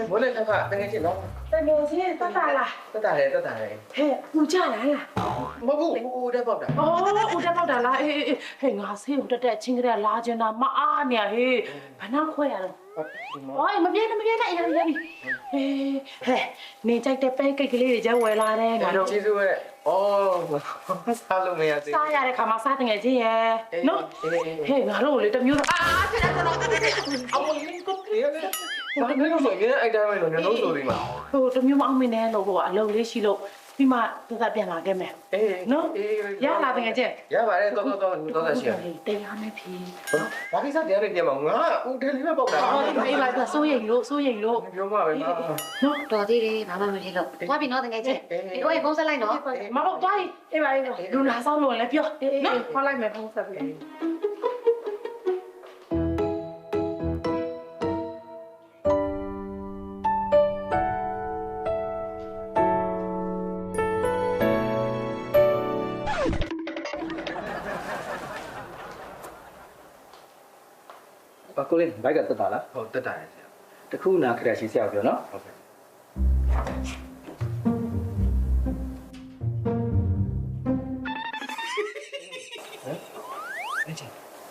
မိုးလေးတစ်ခါတကယ်ချင်းနော် တကယ်ချင်းတတ်တာလား တက်တာလေဟဲ့ဦးကြလား မဟုတ်ဘူးဦးတဲ့ပေါက်တာ အော်ဦးတက်ပေါက်တာလားဟေးငါဆေးဦးတက်ချင်းကလေးလာကျင်တာမအားနေဟေးဘာနာခွဲရတော့အော်မပြေနဲ့ရပြီဟေးနေကြိုက်တဲ့ပဲကိတ်ကလေးတွေကျဝယ်လာတယ်ငါတို့ ကျေးဇူးပဲအော်စားလို့မရသေး စားရတဲ့ခါမှာစားတငယ်ချင်းရဲ့နော်ဟေးငါတို့လေတမျိုးဖြစ်တယ်တော့အမလေးကိုပြေးတယ် ဘာလို့လဲဆိုရင်အဲ့တိုင်းပဲလို့ညလုံးဆိုဒီမှာ ဟိုတမျိုးမအောင်မင်းနဲ့လို့ဟိုအလုပ်လေးရှိလို့ပြီးမှသက်ပြန်လာခဲ့မယ်နော်ရလာတကယ်ချင်း ရပါတယ်တော့ရှိရ တရားနဲ့ဖြေ ဘာကိစ္စတရားတွေပြန်မငါဦးတယ်လေးပဲပေါက်တာ အော်အေးပါစိုးရိမ်လို့ ပြောမှာပဲနော် နော် တော်သေးတယ်ဘာမှမဖြစ်လို့သွားပြီနော်တကယ်ချင်းဒီတော့ဖုန်းဆက်လိုက်နော် မဟုတ်သွားအေးပါလူလာဆောင်လို့လည်းပြောနော်ခေါ်လိုက်မယ်ဖုန်းဆက်ပြီး ဘာကိုလေးဘိုက်ကတက်တာလား ဟုတ်တက်တာလေဆရာ တခုနာခရက်ရှိဆရာပြောနော် ဟုတ်ကဲ့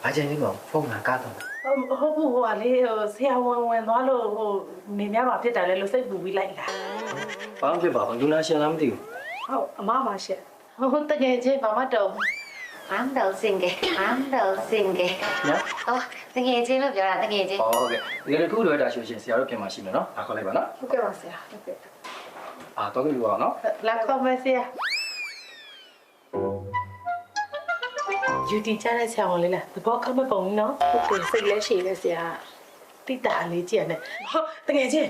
ဘာချင်းလေးမဖုန်းကကားတော့ ဟုတ်ဘူးဟိုကလေဆရာဝင်သွားလို့ဟိုနေများမှာဖြစ်တယ်လေလို့စိတ်ပူပြီးလိုက်လာ ဘာမှဖြစ်ပါဘူးလူနာရှင်လားမသိဘူး ဟုတ်အမပါရှက်ဟုတ်တကယ်ချင်းဘာမှတော့ I'm đầu xinh kìaနော် ô tကယ်ချင်းလို့ပြောတာတကယ်ချင်း ဟောဟုတ်ကဲ့ဒီလိုတစ်ခုလွယ်တာရှိရှင်ဆရာတို့ပြင်မှာရှိမယ်နော်အားခေါ်လိုက်ပါနော် ဟုတ်ကဲ့ပါဆရာဟုတ်ကဲ့ အာတော့ကြည့်ပါနော် လာခေါ်မယ်ဆရာယူတီချတဲ့ဆရာဝန်လေးလားသဘောကောင်းမဲ့ပုံနော်ဟုတ်ကဲ့စိတ်လည်းရှိနေဆရာတိတာလေးကြည့်ရတယ်ဟုတ်တကယ်ချင်း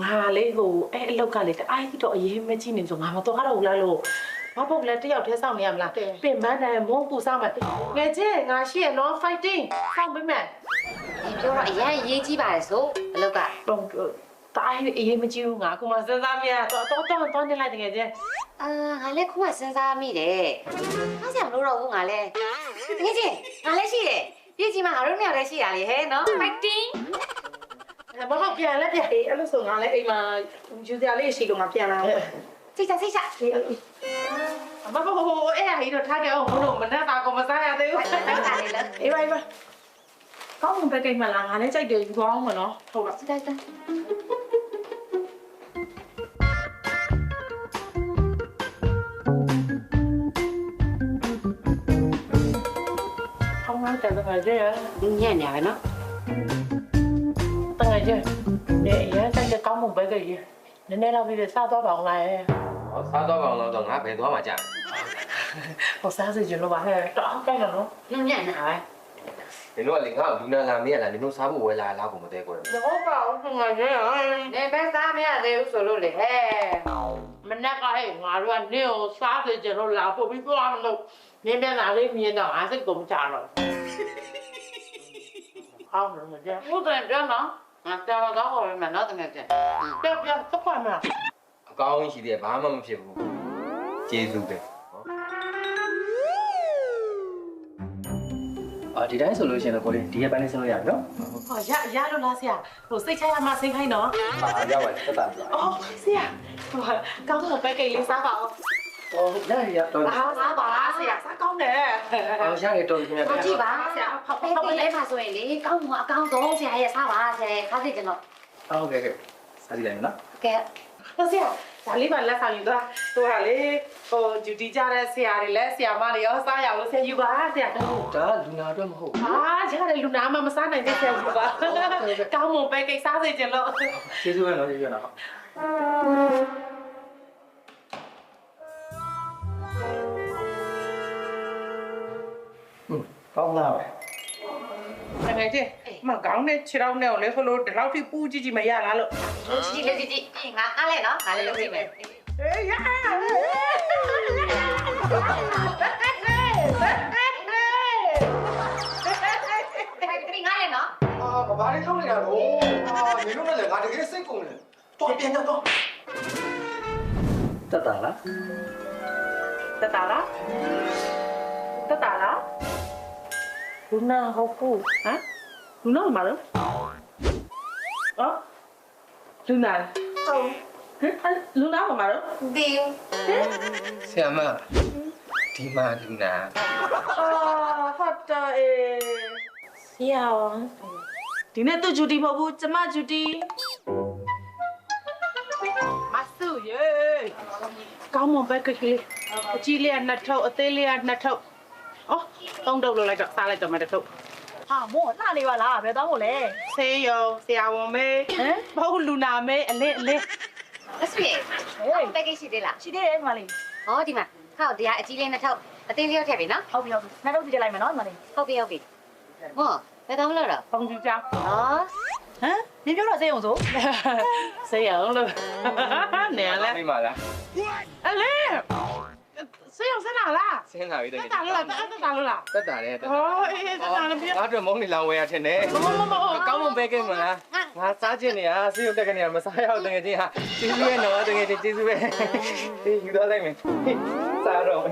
ငါလေးဟိုအဲ့အလောက်ကလေတအားကြီးတော့အရေးမကြီးနေဆိုငါမတော့တော့ဘူးလားလို့မဟုတ်လေတယောက်တည်းစောင့်နေရမလားပြင်မန်းတယ်မုန်းပူစောင့်မယ်ငယ်ချင်းငါရှိရနော် fighting စောင့်ပေးမယ် ဒီပြောတော့အရင်ရေးကြီးပါတယ်ဆိုအလောက်က တော့တိုင်းအေးမကြည့်ဘူးငါအခုမှစဉ်းစားမရတော့နေလိုက်တကယ်ချင်း အာငါလည်းခုမှစဉ်းစားမိတယ်အားစရာမလိုတော့ဘူးငါလည်းတကယ်ချင်းငါလည်းရှိတယ်ပြည့်ကြီးမှာငါတို့နှစ်ယောက်လည်းရှိတာလေဟဲ့နော် fighting မဟုတ်ပြန်လဲပြန်အဲ့လိုဆိုငါလည်းအိမ်မှာယူစရာလေးရှိလို့ငါပြန်လာအောင် စိတ်ချမဟုတ်အဲ့အဟိတော့ထားခဲ့အောင်ဘလို့မနဲ့တာကောမစားရသေးဘူး တိုက်တာလေလား အေးပါကောင်းပဲကိတ်မလားငါလည်းကြိုက်တယ်ယူကောင်းမနော်ဟုတ်ပါ တိုက်တာ ကောင်းတယ်တကယ်ကြီး ညံ့နေရပဲနော် တကယ်ကြီးနေရတဲ့ကောင်းမှုပဲကြီးနည်းနည်းတော့ပြီးစားသွားပါအောင်လား စားတော့ကောင်တော့ငါဘယ်သွားမှာကြာ ဟိုစားစီကျလို့ပါဟဲ့တောင်းကြိုက်တော့နော် ညံ့နေတာပဲ နင်တို့ကလေငါ့ကိုလူနာလာမေးရလားနင်တို့စားဖို့ဝယ်လာလားကိုမသေးကို တော့ပါအောင်ငါကြီး နေပဲစားမရသေးဘူးဆိုလို့လေဟဲ့ မနေ့ကဟဲ့ငါတို့ကနေကိုစားစီကျလို့လာပို့ပြီးသွားမလို့နင်းပြန်လာလေးမြင်တော့အားစိတ်ကုန်ကြတော့ဟောင်းလို့ကြ ဟုတ်တယ်ပြောနော်ငါတော်တော့ဟောမယ်နော်တကယ်ချင်း ပြပြတော့ခွာမလား အကောင်းရှိသေးတယ်ဘာမှမဖြစ်ဘူးကျေးဇူးပဲ အာဒီတိုင်းဆိုလို့ရှင်တော့ကိုလေးဒီရက်ပိုင်းလေးဆက်လို့ရပြီနော် ဟောရလို့လားဆရာဟိုစိတ်ချရမှစိတ်ခိုင်းနော် အာရပါတယ်တက်တာပြီ အော်ဆရာဟိုကောင်းတော့ပဲကိတ်လေးစားပါအောင် ဟောရတော့ အားစားပါဆရာစားကောင်းတယ် အော်ရတယ်တော်ပြီခင်ဗျာ ဟောကြည့်ပါ ဆရာဖောက် ဖေး ဖောက် ဖေး လေး လေးပါဆိုရင်လေကောင်းမအကောင်းဆုံးဆရာရဲ့စားပါဆရာရဲ့ခါးစီကျွန်တော် ဟုတ်ကဲ့စားကြည့်လိုက်မယ်နော် ကဲ ဆရာဒါလေးပါလက်ဆောင်ယူသွားသူကလေဟိုဂျူတီကြတဲ့ဆရာတွေလည်းဆရာမတွေရောစားရအောင်ဆရာယူပါဆရာတော့ ဒါလူနာအတွက်မဟုတ်ဘူး ရတယ်လူနာမှမစားနိုင်တဲ့ဆရာယူပါကောင်းမွန်ပဲကိတ်စားစေချင်လို့ ကျေးဇူးပဲနော်ကျေးဇူးပဲနော်ကောင်းလားပဲ တကယ်ကြီးမကောင်းတဲ့ခြေထောက်နဲ့ကိုလေဆိုလို့ဒီလောက်ထိပူးကြည့်ကြည့်မရလားလို့ ကြည့်လေကြည့်ငါအားလဲနော်ငါလည်းလုပ်ပေးမယ် အေးရ ဖိုင်ကရီငါလည်းနော် အာဘာလေးလုပ်နေတာတော့အာနင်တို့လည်းငါတကယ်စိတ်ကုန်တယ်တော့ပြန်တော့ တက်တာလား တတာလားလူနာဟုတ်ဘူးဟမ်လူနာမလားအော် လူနာဟုတ်ဟမ်လူနာပါမတော့ ဒီ ဆရာမဒီမှာလူနာ အာဟုတ်တယ်ဆရာဒီနေ့သူဂျူတီမဟုတ်ဘူးကျမဂျူတီမဆူယေကောင်းမွန်ပဲကလေးအကြီးလေးကနှစ်ထုပ်အသေးလေးကနှစ်ထုပ်အော်သုံးထုပ်လို့လိုက်တော့စားလိုက်တော့မှတစ်ထုပ် ဟာမို့လှနေပါလားဘယ်သွားမို့လဲ ဆေးရုံဆရာဝန်မေးဟမ်မဟုတ်လူနာမေးအလင်း အဆွေပက်ကရှိသေးလား ရှိသေးတယ်ဒီမလေး ဟောဒီမှာဟောဒီကအကြီးလေးနှစ်ထုပ်အသေးလေးရောက်ထည့်ပြီနော် ဟုတ်ပြီဟုတ်ပြီနှစ်တော့ကြည့်လိုက်မယ်နော်ဒီမလေး ဟုတ်ပြီဟောဘယ်တော့မလို့တော့ ပုံကြည့်ကြ ဟော ဟမ်နင်ပြောတော့စေအောင်ဆို ဆေးရုံလို့နေလဲ မိမလား အလင်းဆေးရုံဆက်လာလား ဆင်းလာပြီတကယ် တက်တာလို့လားတက်တာလို့လား တက်တာလေတက်တာ ဟောအေးတက်တာလည်းပြ ငါတို့မုန်းနေလောင်ဝဲရထင်တယ် မ ကောင်းမွန်ပဲကဲမလားငါစားခြင်းနေရဆေးရုံတက်ကနေမစားရအောင်တကယ်ချင်းဟာကျေးဇူးရဲ့နော်တကယ်ချင်းကျေးဇူးပဲဒီယူတော့လိုက်မယ်စားတော့